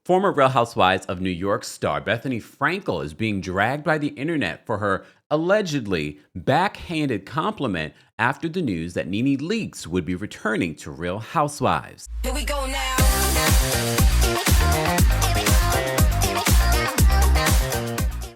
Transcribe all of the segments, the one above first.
Former Real Housewives of New York star Bethenny Frankel is being dragged by the internet for her allegedly backhanded compliment after the news that NeNe Leakes would be returning to Real Housewives. Here we go now.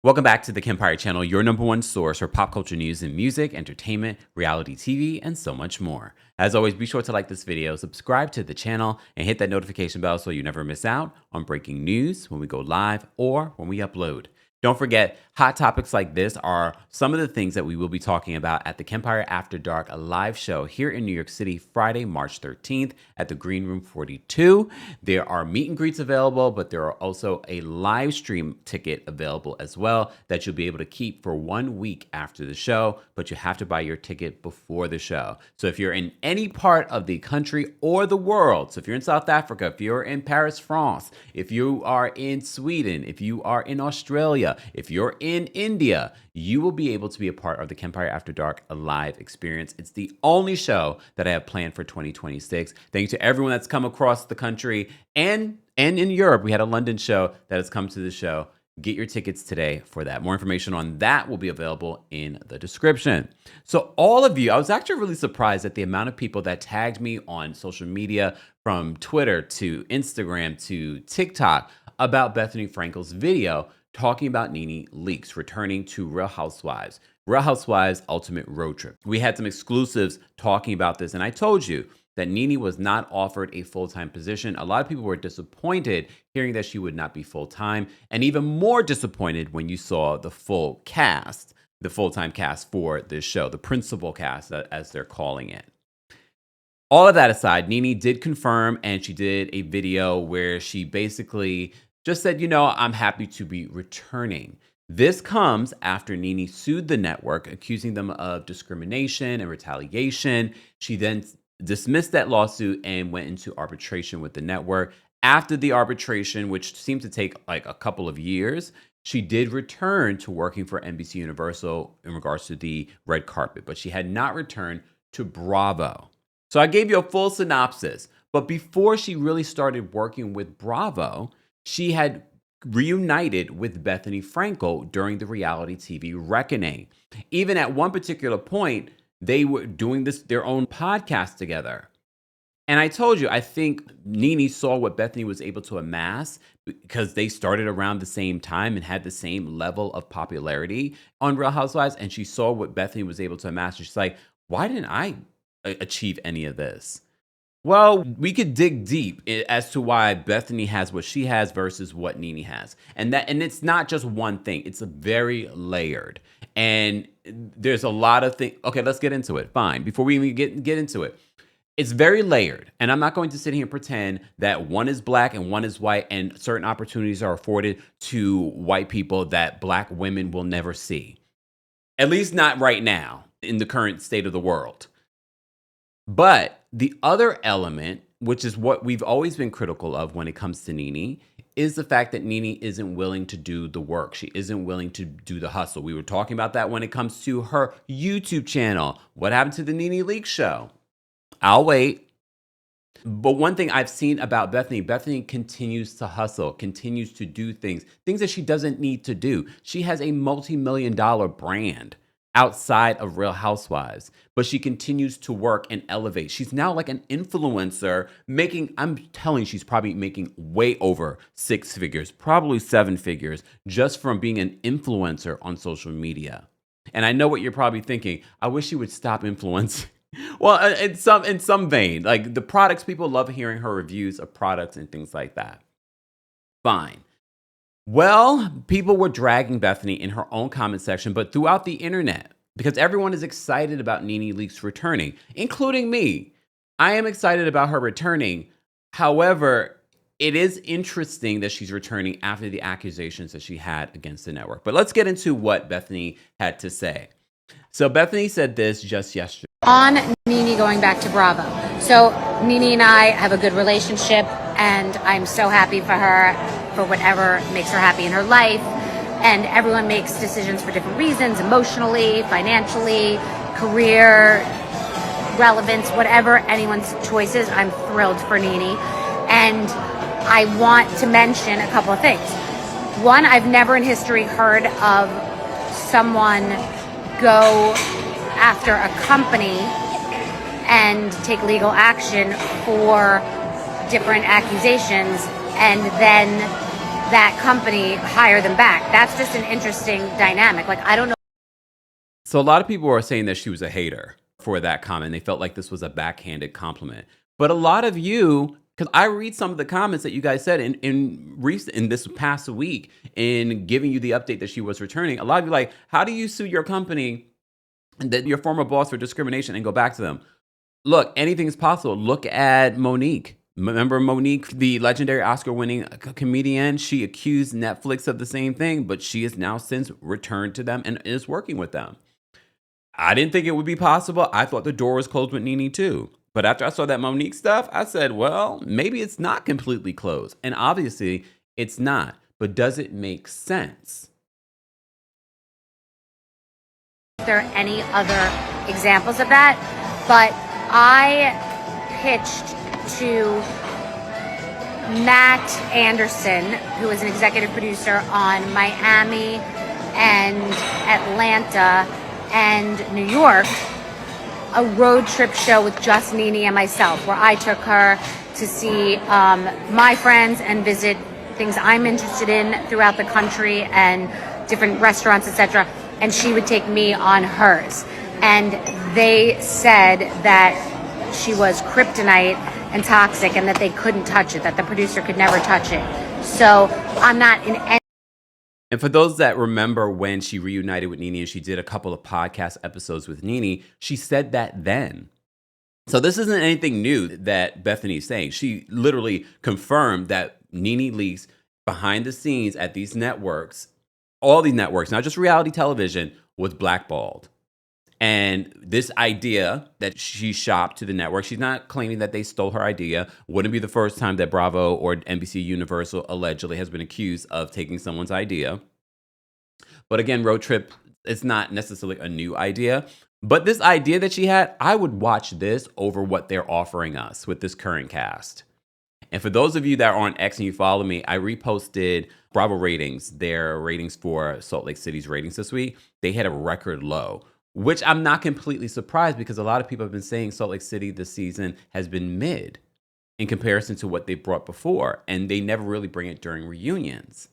Welcome back to the Kempire channel, your number one source for pop culture news and music, entertainment, reality TV, and so much more. As always, be sure to like this video, subscribe to the channel, and hit that notification bell so you never miss out on breaking news when we go live or when we upload. Don't forget, hot topics like this are some of the things that we will be talking about at the Kempire After Dark, a live show here in New York City, Friday, March 13th at the Green Room 42. There are meet and greets available, but there are also a live stream ticket available as well that you'll be able to keep for 1 week after the show, but you have to buy your ticket before the show. So if you're in any part of the country or the world, so if you're in South Africa, if you're in Paris, France, if you are in Sweden, if you are in Australia, if you're in India, you will be able to be a part of the Kempire After Dark, a live experience. It's the only show that I have planned for 2026. Thank you to everyone that's come across the country and in Europe. We had a London show that has come to the show. Get your tickets today for that. More information on that will be available in the description. So all of you, I was actually really surprised at the amount of people that tagged me on social media, from Twitter to Instagram to TikTok, about Bethenny Frankel's video talking about NeNe Leakes returning to Real Housewives Ultimate Road Trip. We had some exclusives talking about this, and I told you that NeNe was not offered a full-time position. A lot of people were disappointed hearing that she would not be full-time, and even more disappointed when you saw the full cast, the full-time cast for this show, the principal cast, as they're calling it. All of that aside, NeNe did confirm, and she did a video where she basically just said, I'm happy to be returning. This comes after NeNe sued the network, accusing them of discrimination and retaliation. She then dismissed that lawsuit and went into arbitration with the network. After the arbitration, which seemed to take like a couple of years, she did return to working for NBC Universal in regards to the red carpet, but she had not returned to Bravo. So I gave you a full synopsis, but before she really started working with Bravo, she had reunited with Bethenny Frankel during the reality TV reckoning. Even at one particular point, they were doing their own podcast together. And I told you, I think NeNe saw what Bethenny was able to amass because they started around the same time and had the same level of popularity on Real Housewives. And she saw what Bethenny was able to amass. She's like, why didn't I achieve any of this? Well, we could dig deep as to why Bethenny has what she has versus what NeNe has. And it's not just one thing. It's a very layered. And there's a lot of things. Okay, let's get into it. Fine. Before we even get into it. It's very layered. And I'm not going to sit here and pretend that one is black and one is white and certain opportunities are afforded to white people that black women will never see. At least not right now in the current state of the world. But the other element, which is what we've always been critical of when it comes to NeNe, is the fact that NeNe isn't willing to do the work. She isn't willing to do the hustle. We were talking about that when it comes to her YouTube channel. What happened to the NeNe Leakes show? I'll wait. But one thing I've seen about Bethenny continues to hustle, continues to do things that she doesn't need to do. She has a multi-million-dollar brand outside of Real Housewives, but she continues to work and elevate. She's now like an influencer I'm telling you, she's probably making way over 6 figures, probably 7 figures, just from being an influencer on social media. And I know what you're probably thinking. I wish she would stop influencing. Well, in some vein, like the products, people love hearing her reviews of products and things like that. Fine. Well, people were dragging Bethenny in her own comment section, but throughout the internet, because everyone is excited about NeNe Leakes returning, including me. I am excited about her returning. However, it is interesting that she's returning after the accusations that she had against the network. But let's get into what Bethenny had to say. So Bethenny said this just yesterday. On NeNe going back to Bravo. So NeNe and I have a good relationship, and I'm so happy for her, for whatever makes her happy in her life. And everyone makes decisions for different reasons, emotionally, financially, career, relevance, whatever anyone's choice is. I'm thrilled for NeNe. And I want to mention a couple of things. One, I've never in history heard of someone go after a company and take legal action for different accusations and then that company hire them back. That's just an interesting dynamic. Like, I don't know. So a lot of people are saying that she was a hater for that comment. They felt like this was a backhanded compliment. But a lot of you, because I read some of the comments that you guys said in this past week in giving you the update that she was returning, a lot of you like, how do you sue your company and your former boss for discrimination and go back to them? Look, anything is possible. Look at Monique. Remember Monique, the legendary Oscar-winning comedian? She accused Netflix of the same thing, but she has now since returned to them and is working with them. I didn't think it would be possible. I thought the door was closed with NeNe too. But after I saw that Monique stuff, I said, well, maybe it's not completely closed. And obviously, it's not. But does it make sense? There are any other examples of that, but I pitched to Matt Anderson, who is an executive producer on Miami and Atlanta and New York, a road trip show with just NeNe and myself, where I took her to see my friends and visit things I'm interested in throughout the country and different restaurants, etc. And she would take me on hers. And they said that she was kryptonite and toxic and that they couldn't touch it, that the producer could never touch it. So I'm not in any. And for those that remember when she reunited with NeNe and she did a couple of podcast episodes with NeNe, she said that then. So this isn't anything new that Bethenny is saying. She literally confirmed that NeNe Leakes behind the scenes at these networks, all these networks, not just reality television, was blackballed. And this idea that she shopped to the network, she's not claiming that they stole her idea. Wouldn't be the first time that Bravo or NBC Universal allegedly has been accused of taking someone's idea. But again, road trip, it's not necessarily a new idea. But this idea that she had, I would watch this over what they're offering us with this current cast. And for those of you that are on X and you follow me, I reposted Bravo ratings, their ratings for Salt Lake City's ratings this week. They hit a record low, which I'm not completely surprised because a lot of people have been saying Salt Lake City this season has been mid in comparison to what they brought before. And they never really bring it during reunions.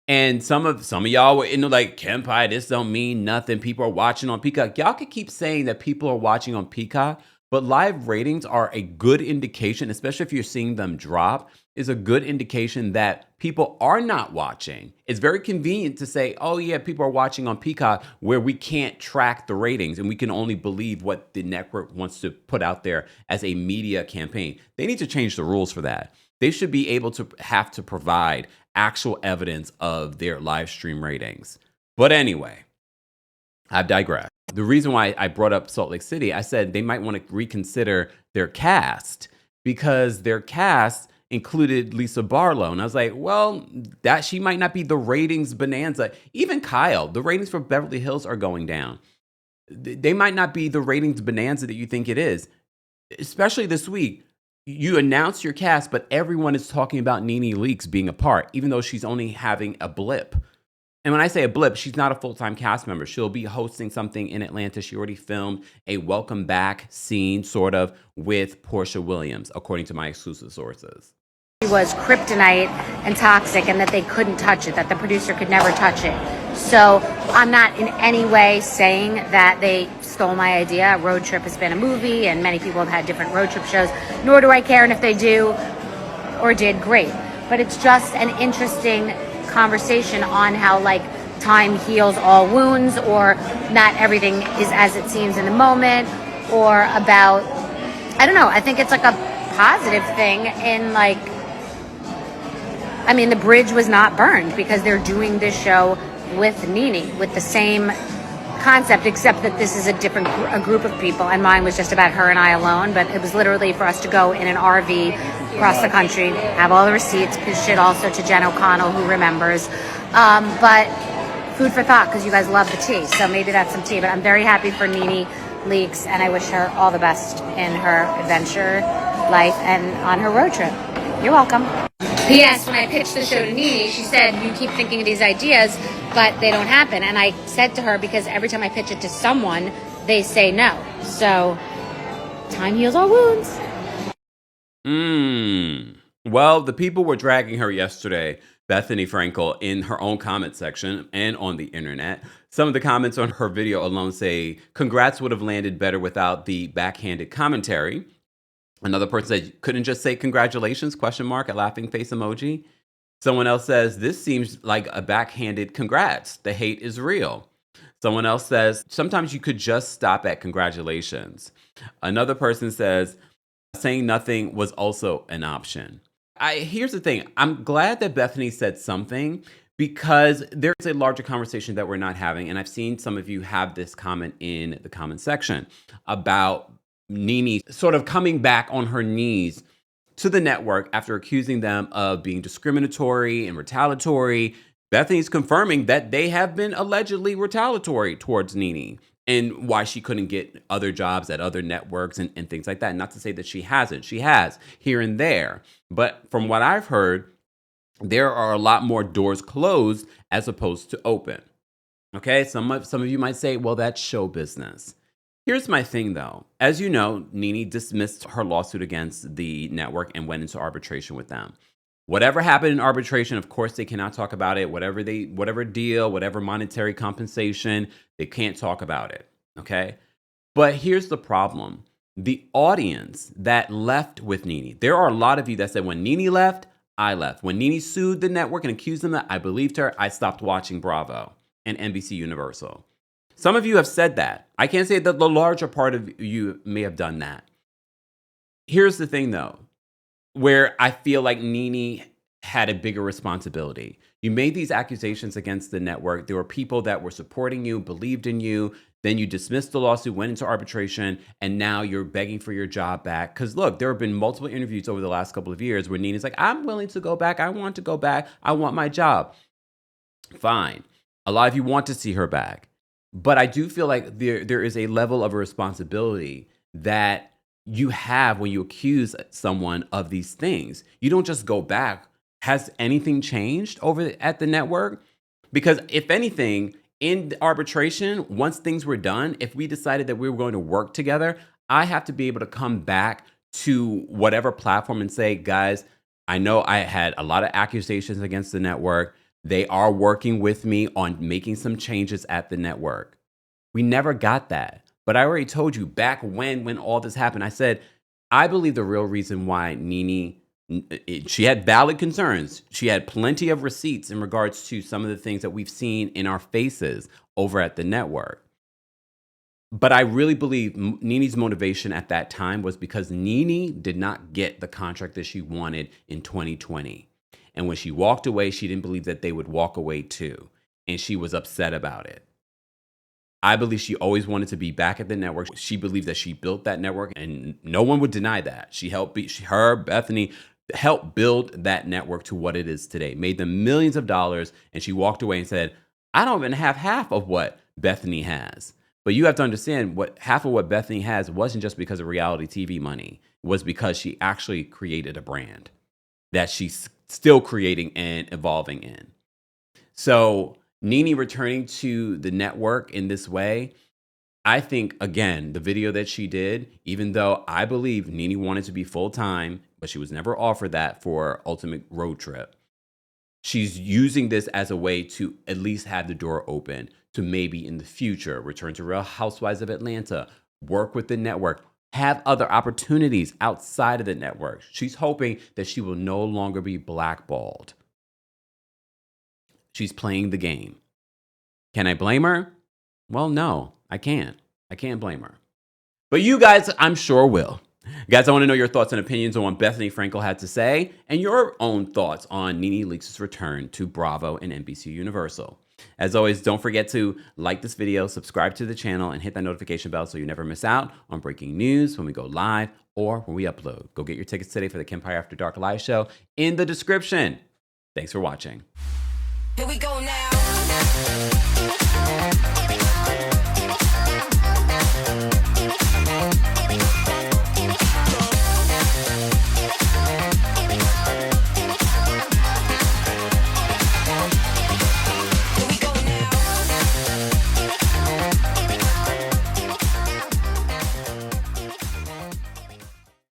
And some of y'all were like, Kempire, this don't mean nothing. People are watching on Peacock. Y'all could keep saying that people are watching on Peacock, but live ratings are a good indication, especially if you're seeing them drop, is a good indication that people are not watching. It's very convenient to say, oh yeah, people are watching on Peacock, where we can't track the ratings and we can only believe what the network wants to put out there as a media campaign. They need to change the rules for that. They should be able to have to provide actual evidence of their live stream ratings. But anyway, I've digressed. The reason why I brought up Salt Lake City, I said they might want to reconsider their cast because their cast included Lisa Barlow. And I was like, well, that she might not be the ratings bonanza. Even Kyle, the ratings for Beverly Hills are going down. They might not be the ratings bonanza that you think it is. Especially this week, you announce your cast, but everyone is talking about NeNe Leakes being a part, even though she's only having a blip. And when I say a blip, she's not a full-time cast member. She'll be hosting something in Atlanta. She already filmed a welcome back scene, sort of, with Portia Williams, according to my exclusive sources. She was kryptonite and toxic and that they couldn't touch it, that the producer could never touch it. So I'm not in any way saying that they stole my idea. Road Trip has been a movie and many people have had different road trip shows, nor do I care. And if they do or did, great. But it's just an interesting conversation on how like time heals all wounds, or not everything is as it seems in the moment, or about, I don't know, I think it's like a positive thing in like, I mean, the bridge was not burned because they're doing this show with NeNe, with the same concept, except that this is a group of people, and mine was just about her and I alone, but it was literally for us to go in an RV across the country, have all the receipts, pitch it also to Jen O'Connell, who remembers, but food for thought, because you guys love the tea, so maybe that's some tea. But I'm very happy for NeNe Leakes, and I wish her all the best in her adventure life and on her road trip. You're welcome. P.S. When I pitched the show to NeNe, she said, you keep thinking of these ideas, but they don't happen. And I said to her, because every time I pitch it to someone, they say no. So time heals all wounds. Well, the people were dragging her yesterday, Bethenny Frankel, in her own comment section and on the internet. Some of the comments on her video alone say, congrats would have landed better without the backhanded commentary. Another person said, couldn't just say congratulations, question mark, a laughing face emoji. Someone else says, this seems like a backhanded congrats. The hate is real. Someone else says, sometimes you could just stop at congratulations. Another person says, saying nothing was also an option. Here's the thing. I'm glad that Bethenny said something, because there's a larger conversation that we're not having. And I've seen some of you have this comment in the comment section about NeNe sort of coming back on her knees to the network after accusing them of being discriminatory and retaliatory. Bethenny's confirming that they have been allegedly retaliatory towards NeNe and why she couldn't get other jobs at other networks and things like that. Not to say that she hasn't. She has here and there. But from what I've heard, there are a lot more doors closed as opposed to open. Okay, some of you might say, well, that's show business. Here's my thing, though. As you know, NeNe dismissed her lawsuit against the network and went into arbitration with them. Whatever happened in arbitration, of course, they cannot talk about it. Whatever deal, whatever monetary compensation, they can't talk about it. Okay? But here's the problem. The audience that left with NeNe, there are a lot of you that said, when NeNe left, I left. When NeNe sued the network and accused them that I believed her, I stopped watching Bravo and NBC Universal. Some of you have said that. I can't say that the larger part of you may have done that. Here's the thing, though, where I feel like NeNe had a bigger responsibility. You made these accusations against the network. There were people that were supporting you, believed in you. Then you dismissed the lawsuit, went into arbitration, and now you're begging for your job back. Because look, there have been multiple interviews over the last couple of years where NeNe's like, I'm willing to go back. I want to go back. I want my job. Fine. A lot of you want to see her back. But I do feel like there is a level of a responsibility that you have when you accuse someone of these things. You don't just go back. Has anything changed over at the network? Because if anything, in arbitration, once things were done, if we decided that we were going to work together, I have to be able to come back to whatever platform and say, guys, I know I had a lot of accusations against the network. They are working with me on making some changes at the network. We never got that. But I already told you back when all this happened, I said, I believe the real reason why NeNe, she had valid concerns. She had plenty of receipts in regards to some of the things that we've seen in our faces over at the network. But I really believe NeNe's motivation at that time was because NeNe did not get the contract that she wanted in 2020. And when she walked away, she didn't believe that they would walk away too. And she was upset about it. I believe she always wanted to be back at the network. She believed that she built that network, and no one would deny that. Bethenny helped build that network to what it is today, made them millions of dollars, and she walked away and said, I don't even have half of what Bethenny has. But you have to understand, half of what Bethenny has wasn't just because of reality TV money. It was because she actually created a brand that she's still creating and evolving in. So NeNe returning to the network in this way, I think, again, the video that she did, even though I believe NeNe wanted to be full-time, but she was never offered that for Ultimate Road Trip, she's using this as a way to at least have the door open to maybe in the future return to Real Housewives of Atlanta, work with the network, have other opportunities outside of the network. She's hoping that she will no longer be blackballed. She's playing the game. Can I blame her? Well, no, I can't. I can't blame her. But you guys, I'm sure will. Guys, I want to know your thoughts and opinions on what Bethenny Frankel had to say and your own thoughts on NeNe Leakes' return to Bravo and NBC Universal. As always, don't forget to like this video, subscribe to the channel, and hit that notification bell so you never miss out on breaking news when we go live or when we upload. Go get your tickets today for the Kempire After Dark live show in the description. Thanks for watching. Here we go now.